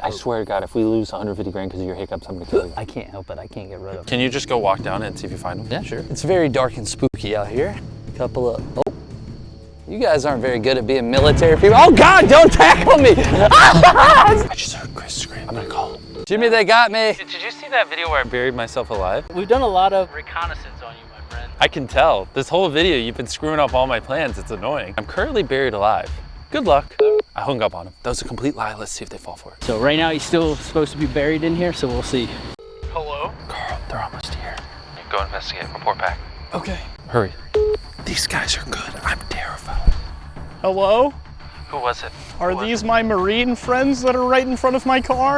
I swear to God, if we lose 150 grand because of your hiccups, I'm gonna kill you. I can't help it. I can't get rid of it. Can you just go walk down it and see if you find them? Yeah, sure. It's very dark and spooky out here. Couple of, oh. You guys aren't very good at being military people. Oh God, don't tackle me! I just heard Chris scream. I'm gonna call him. Jimmy, they got me. Did you see that video where I buried myself alive? We've done a lot of reconnaissance on you, my friend. I can tell. This whole video, you've been screwing up all my plans. It's annoying. I'm currently buried alive. Good luck. I hung up on him. That was a complete lie. Let's see if they fall for it. So right now he's still supposed to be buried in here, so we'll see. Hello? Carl, they're almost here. Go investigate. Report back. Okay. Hurry. These guys are good. I'm terrified. Hello? Who was it? Are these my Marine friends that are right in front of my car?